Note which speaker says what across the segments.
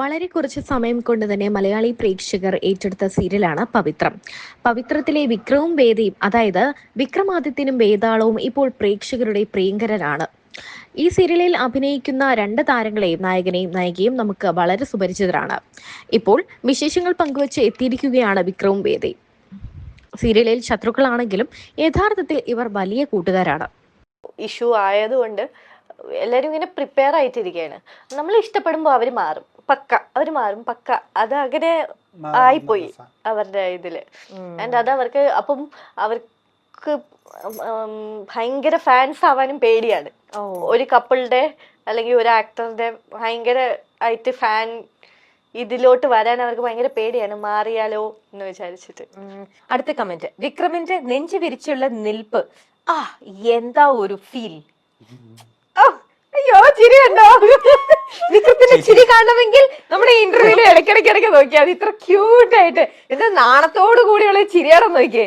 Speaker 1: വളരെ കുറച്ച് സമയം കൊണ്ട് തന്നെ മലയാളി പ്രേക്ഷകർ ഏറ്റെടുത്ത സീരിയലാണ് പവിത്രം. പവിത്രത്തിലെ വിക്രവും വേദയും, അതായത് വിക്രമാദിത്യനും വേതാളവും ഇപ്പോൾ പ്രേക്ഷകരുടെ പ്രിയങ്കരരാണ്. ഈ സീരിയലിൽ അഭിനയിക്കുന്ന രണ്ട് താരങ്ങളെയും, നായകനെയും നായികയും നമുക്ക് വളരെ സുപരിചിതരാണ്. ഇപ്പോൾ വിശേഷങ്ങൾ പങ്കുവച്ച് എത്തിയിരിക്കുകയാണ് വിക്രവും വേദയും. സീരിയലിൽ ശത്രുക്കളാണെങ്കിലും യഥാർത്ഥത്തിൽ ഇവർ വലിയ കൂട്ടുകാരാണ്.
Speaker 2: ഇഷ്യൂ ആയതുകൊണ്ട് എല്ലാരും ഇങ്ങനെ പ്രിപ്പയർ ആയിട്ടിരിക്കുകയാണ്. നമ്മൾ ഇഷ്ടപ്പെടുമ്പോൾ അവര് മാറും, അവര് മാറും പക്ക. അത് അങ്ങനെ ആയിപ്പോയി അവരുടെ ഇതില്. ആൻഡ് അത് അവർക്ക് അപ്പം അവർക്ക് ഭയങ്കര ഫാൻസ് ആവാനും പേടിയാണ്. ഒരു കപ്പിളുടെ അല്ലെങ്കിൽ ഒരു ആക്ടറിന്റെ ഭയങ്കര ആയിട്ട് ഫാൻ ഇതിലോട്ട് വരാൻ അവർക്ക് ഭയങ്കര പേടിയാണ്, മാറിയാലോ എന്ന് വിചാരിച്ചിട്ട്.
Speaker 3: അടുത്ത കമന്റ്, വിക്രമിന്റെ നെഞ്ചു വിരിച്ചുള്ള നിൽപ്പ്, ആ എന്താ ഒരു ഫീൽ. അയ്യോ ചിരി ഉണ്ടോ? വിക്രത്തിന്റെ ചിരി കാണണമെങ്കിൽ നമ്മുടെ ഇന്റർവ്യൂല് ഇടയ്ക്കിടയ്ക്ക് നോക്കിയാൽ അത് ഇത്ര ക്യൂട്ട് ആയിട്ട് എന്താ നാണത്തോടു കൂടിയുള്ള ചിരിയാണോ നോക്കിയേ.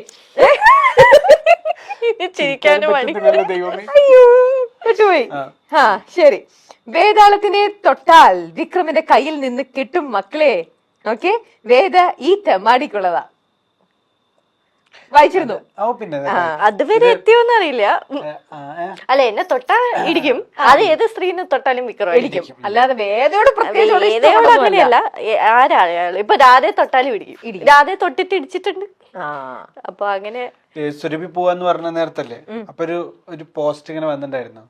Speaker 2: ചിരിക്കാനും
Speaker 3: അയ്യോ പെട്ടുപോയി. ആ ശരി, വേതാളത്തിനെ തൊട്ടാൽ വിക്രമിന്റെ കയ്യിൽ നിന്ന് കിട്ടും മക്കളെ. ഓക്കെ, വേദ ഈ തെമ്മാടിക്കുള്ളതാ. വായിച്ചിരുന്നു.
Speaker 2: അതുവരെ എത്തിയോന്ന് അറിയില്ല. അല്ല, എന്നെ തൊട്ടാ ഇടിക്കും. അത് ഏത് സ്ത്രീനെ തൊട്ടാലും വിക്രം ഇടിക്കും.
Speaker 3: അല്ലാതെ വേദയോട്
Speaker 2: വേദയോട് അങ്ങനെയല്ല. ആരാള് ഇപ്പൊ രാധയെ തൊട്ടാലും ഇടിക്കും. രാധയെ തൊട്ടിട്ട് ഇടിച്ചിട്ടുണ്ട്. അപ്പൊ അങ്ങനെ
Speaker 4: സുരഭി പോവാന്ന് പറഞ്ഞ നേരത്തല്ലേ, അപ്പൊ ഒരു പോസ്റ്റ് ഇങ്ങനെ വന്നിട്ടുണ്ടായിരുന്നു.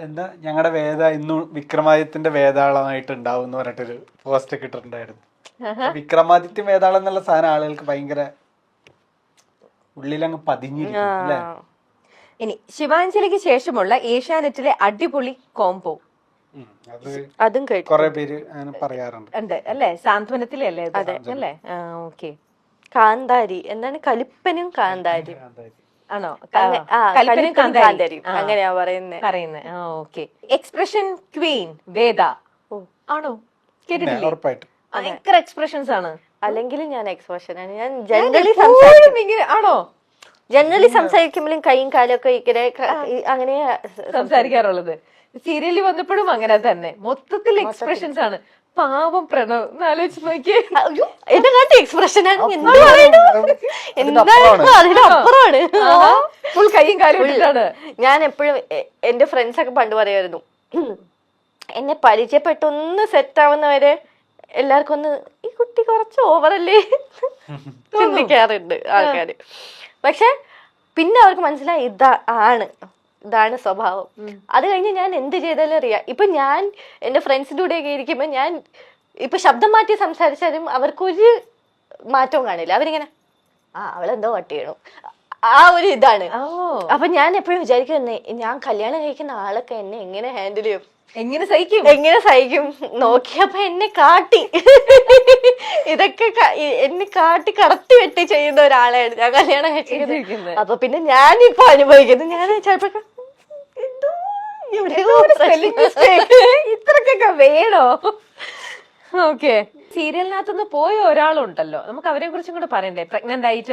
Speaker 4: എന്താ, ഞങ്ങളുടെ വേദ ഇന്നും വിക്രമാദിത്യന്റെ വേതാളമായിട്ട് ഉണ്ടാവും എന്ന് പറഞ്ഞിട്ടൊരു പോസ്റ്റ് ഒക്കെ ഇട്ടിട്ടുണ്ടായിരുന്നു. വിക്രമാദിത്യം വേതാളം എന്നുള്ള സാധനം ആളുകൾക്ക് ഭയങ്കര ഉള്ളിലങ്ങ് പതിഞ്ഞിരിക്കും അല്ലേ.
Speaker 3: ഇനി ശിവാഞ്ജലിക്ക് ശേഷമുള്ള ഏഷ്യാനെറ്റിലെ അടിപൊളി കോംബോ,
Speaker 2: അതും
Speaker 4: കൊറേ പേര് അങ്ങനെ പറയാറുണ്ട്.
Speaker 3: ഉണ്ട് അല്ലേ, സാന്ത്വനത്തിലെ അല്ലേ അല്ലേ? ഓക്കെ,
Speaker 2: കാന്താരി എന്താണ്, കലിപ്പനും കാന്താരി
Speaker 3: ആണോ?
Speaker 2: അങ്ങനെയാ പറയുന്നത്.
Speaker 3: ഓക്കെ, എക്സ്പ്രഷൻ ക്വീൻ വേദ ആണോ? കേട്ടിട്ടില്ലേ?
Speaker 4: ഉറപ്പായിട്ടും
Speaker 3: ഭയങ്കര എക്സ്പ്രഷൻസ് ആണ്.
Speaker 2: അല്ലെങ്കിൽ ഞാൻ എക്സ്പ്രഷൻ ആണ്. ഞാൻ ജനറലി
Speaker 3: ആണോ?
Speaker 2: ജനറലി സംസാരിക്കുമ്പോഴും കൈയും കാലും ഒക്കെ ഇങ്ങനെ അങ്ങനെ
Speaker 3: സംസാരിക്കാറുള്ളത്. സീരിയലിൽ വന്നപ്പോഴും അങ്ങനെ തന്നെ, മൊത്തത്തിൽ എക്സ്പ്രഷൻസ് ആണ്. പാവം പ്രണവ് ആലോചിച്ച് നോക്കിയേ,
Speaker 2: എന്റെ കാട്ടി എക്സ്പ്രഷൻ ആണ്. അതിനപ്പുറമാണ്.
Speaker 3: ഫുൾ കൈയും കാലും ഇട്ടിട്ടാണ്.
Speaker 2: ഞാൻ എപ്പോഴും എന്റെ ഫ്രണ്ട്സ് ഒക്കെ പണ്ട് പറയായിരുന്നു, എന്നെ പരിചയപ്പെട്ടൊന്ന് സെറ്റ് ആവുന്നവരെ എല്ലാവർക്കും ഒന്ന് ഈ കുട്ടി കുറച്ച് ഓവറല്ലേ ചിന്തിക്കാറുണ്ട് ആൾക്കാര്. പക്ഷെ പിന്നെ അവർക്ക് മനസ്സിലായി ഇതാണ് സ്വഭാവം. അത് കഴിഞ്ഞ് ഞാൻ എന്ത് ചെയ്താലും അറിയാം. ഇപ്പൊ ഞാൻ എന്റെ ഫ്രണ്ട്സിന്റെ കൂടെയൊക്കെ ഇരിക്കുമ്പോ ഞാൻ ഇപ്പൊ ശബ്ദം മാറ്റി സംസാരിച്ചാലും അവർക്കൊരു മാറ്റവും കാണില്ല. അവരിങ്ങനെ അവളെന്തോ വട്ട് ചെയ്യണു, ആ ഒരു ഇതാണ്. അപ്പൊ ഞാൻ എപ്പോഴും വിചാരിക്കുന്നത്, ഞാൻ കല്യാണം കഴിക്കുന്ന ആളൊക്കെ എന്നെ എങ്ങനെ ഹാൻഡിൽ ചെയ്യും, എങ്ങനെ സഹിക്കും നോക്കിയപ്പോ എന്നെ കാട്ടി ഇതൊക്കെ എന്നെ കാട്ടി കടത്തി വെട്ടി ചെയ്യുന്ന ഒരാളാണ് ഞാൻ കല്യാണം കഴിച്ചിരിക്കുന്നത്. അപ്പൊ പിന്നെ ഞാനിപ്പോ അനുഭവിക്കുന്നു, ഞാൻ ചിലപ്പോ
Speaker 3: ഇത്രക്കൊക്കെ വേണോ? ഓക്കെ, സീരിയലിനകത്തുനിന്ന് പോയ ഒരാളുണ്ടല്ലോ, നമുക്ക് അവരെ കുറിച്ചും കൂടെ പറയണ്ടേ? പ്രഗ്നന്റ് ആയിട്ട്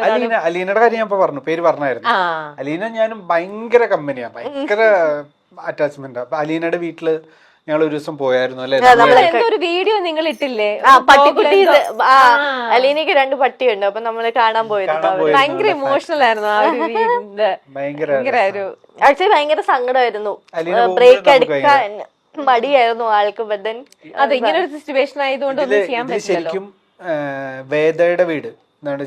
Speaker 4: അലീനയുടെ കാര്യം ഞാൻ പറഞ്ഞ പേര് പറഞ്ഞായിരുന്നു. അലീന ഞാനും ഭയങ്കര കമ്പനിയാ, ഭയങ്കര അറ്റാച്ച്മെന്റ്. അപ്പൊ അലീനയുടെ വീട്ടില് ഞങ്ങൾ ഒരു ദിവസം പോയായിരുന്നു അല്ലെ.
Speaker 3: ഒരു വീഡിയോ നിങ്ങൾ ഇട്ടില്ലേ?
Speaker 2: പട്ടിക്കുട്ടി, അലീനക്ക് 2 പട്ടിയുണ്ട്. അപ്പൊ നമ്മള് കാണാൻ പോയത്
Speaker 3: ഭയങ്കര ഇമോഷണൽ ആയിരുന്നു.
Speaker 2: ആക്ച്വലി ഭയങ്കര സങ്കടമായിരുന്നു. ബ്രേക്ക് എടുക്കാൻ മടിയായിരുന്നു ആൾക്ക്. ബദൻ
Speaker 3: അത് ഇങ്ങനെ ഒരു സിറ്റുവേഷൻ ആയതുകൊണ്ട് ഒന്നും ചെയ്യാൻ പറ്റില്ല.
Speaker 4: ശരിക്കും വേദയുടെ വീട്,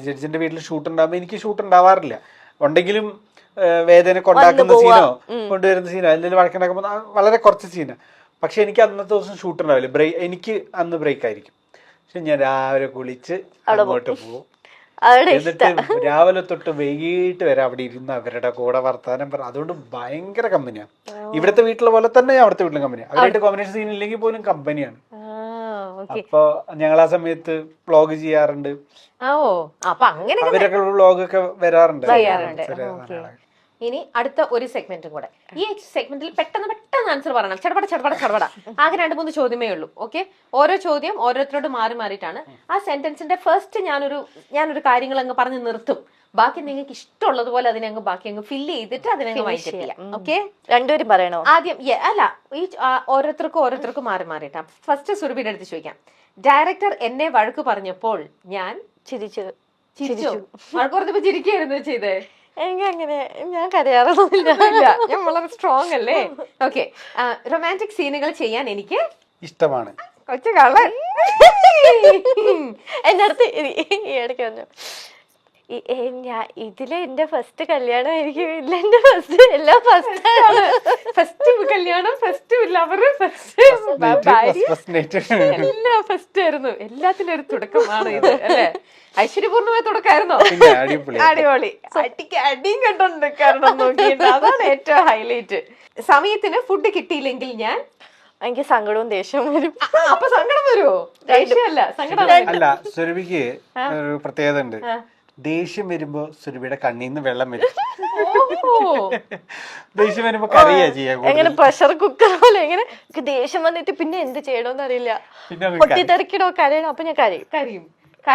Speaker 4: ജഡ്ജിന്റെ വീട്ടിൽ ഷൂട്ട് ഉണ്ടാകുമ്പോ എനിക്ക് ഷൂട്ട് ഉണ്ടാവാറില്ല. ഉണ്ടെങ്കിലും വേദനെ കൊണ്ടാക്കുന്ന സീനോ കൊണ്ടുവരുന്ന സീനോ അല്ലെങ്കിൽ വഴക്കുണ്ടാക്കുമ്പോ വളരെ കുറച്ച് സീനാ. പക്ഷെ എനിക്ക് അന്നത്തെ ദിവസം ഷൂട്ട് ഉണ്ടാവില്ല, എനിക്ക് അന്ന് ബ്രേക്ക് ആയിരിക്കും. പക്ഷെ ഞാൻ രാവിലെ കുളിച്ച് അങ്ങോട്ട് പോകും. എന്നിട്ട് രാവിലെ തൊട്ട് വൈകിട്ട് വരെ അവിടെ ഇരുന്ന് അവരുടെ കൂടെ വർത്താനം പറ. അതുകൊണ്ട് ഭയങ്കര കമ്പനിയാണ്. ഇവിടുത്തെ വീട്ടിലെ പോലെ തന്നെ അവിടുത്തെ വീട്ടിലും കമ്പനിയാണ്. അവരായിട്ട് കോമ്പിനേഷൻ സീൻ ഇല്ലെങ്കിൽ പോലും കമ്പനിയാണ്. അപ്പൊ ഞങ്ങൾ ആ സമയത്ത് വ്ളോഗ് ചെയ്യാറുണ്ട്. അവരൊക്കെ വ്ളോഗ് ഒക്കെ വരാറുണ്ട്.
Speaker 3: ഇനി അടുത്ത ഒരു സെഗ്മെന്റും കൂടെ. ഈ സെഗ്മെന്റിൽ പെട്ടെന്ന് ആൻസർ പറയണം. ചടപട ആകെ 2-3 ചോദ്യമേ ഉള്ളൂ. ഓക്കെ, ഓരോ ചോദ്യം ഓരോരുത്തരോട് മാറിയിട്ടാണ്. ആ സെന്റൻസിന്റെ ഫസ്റ്റ് ഞാനൊരു കാര്യങ്ങൾ അങ്ങ് പറഞ്ഞ് നിർത്തും. ബാക്കി നിങ്ങൾക്ക് ഇഷ്ടമുള്ളതുപോലെ അതിനെ അങ്ങ് ബാക്കി അങ്ങ് ഫില്ല് ചെയ്തിട്ട് അതിനങ്ങ് വൈൻഡപ്പ് ചെയ്യാം. ഓക്കെ,
Speaker 2: രണ്ടുപേരും പറയണോ?
Speaker 3: ആദ്യം അല്ല, ഈ ഓരോരുത്തർക്കും മാറി മാറിയിട്ടാ. ഫസ്റ്റ് സുരഭിയുടെ അടുത്ത് ചോദിക്കാം. ഡയറക്ടർ എന്നെ വഴക്ക് പറഞ്ഞപ്പോൾ ഞാൻ
Speaker 2: ചിരിച്ചു.
Speaker 3: വഴക്ക് പറഞ്ഞപ്പോ ചിരിക്കായിരുന്നു ചെയ്തേ?
Speaker 2: എനിക്ക് അങ്ങനെ, ഞാൻ കരയാറൊന്നുമില്ല.
Speaker 3: ഞാൻ വളരെ സ്ട്രോങ് അല്ലേ? ഓക്കെ, റൊമാൻറ്റിക് സീനുകൾ ചെയ്യാൻ എനിക്ക്
Speaker 4: ഇഷ്ടമാണ്.
Speaker 3: കൊച്ചു കള്ളൻ
Speaker 2: എന്റെ അടുത്ത് ഈ ഇടയ്ക്ക് പറഞ്ഞു, ഇതിലെ എന്റെ ഫസ്റ്റ് കല്യാണം ആയിരിക്കും. ഇല്ല, എന്റെ ഫസ്റ്റ് എല്ലാം
Speaker 3: ഫസ്റ്റ് കല്യാണം, ഫസ്റ്റ് ലവർ, ഫസ്റ്റ് ഭാര്യ, എല്ലാം ഫസ്റ്റ് ആയിരുന്നു. എല്ലാത്തിന്റെ ഒരു തുടക്കമാണ് ഇത് അല്ലെ? ഐശ്വര്യപൂർണ്ണമായ തുടക്കമായിരുന്നോ? അടിപൊളി. അടിയും കണ്ടോണ്ടിരിക്കാറുണ്ടോ നോക്കിയിട്ട്, അതാണ് ഏറ്റവും ഹൈലൈറ്റ്. സമയത്തിന് ഫുഡ് കിട്ടിയില്ലെങ്കിൽ ഞാൻ
Speaker 2: എനിക്ക് സങ്കടവും ദേഷ്യവും വരും.
Speaker 3: അപ്പൊ സങ്കടം വരുമോ? ദേഷ്യമല്ല, സങ്കടം.
Speaker 4: അല്ല, സുരഭിക്ക് ഒരു പ്രത്യേകത ഉണ്ട്. ദേഷ്യം വരുമ്പോ സുരഭിയുടെ കണ്ണീന്ന് വെള്ളം വരും. ദേഷ്യം വരുമ്പോ കരയാ ചെയ്യാ.
Speaker 2: എങ്ങനെ പ്രഷർ കുക്കർ പോലെ എങ്ങനെ ദേഷ്യം വന്നിട്ട് പിന്നെ എന്ത് ചെയ്യണോന്ന് അറിയില്ല. പൊട്ടിത്തെറിക്കണോ കരയണോ, അപ്പൊ ഞാൻ കരയും.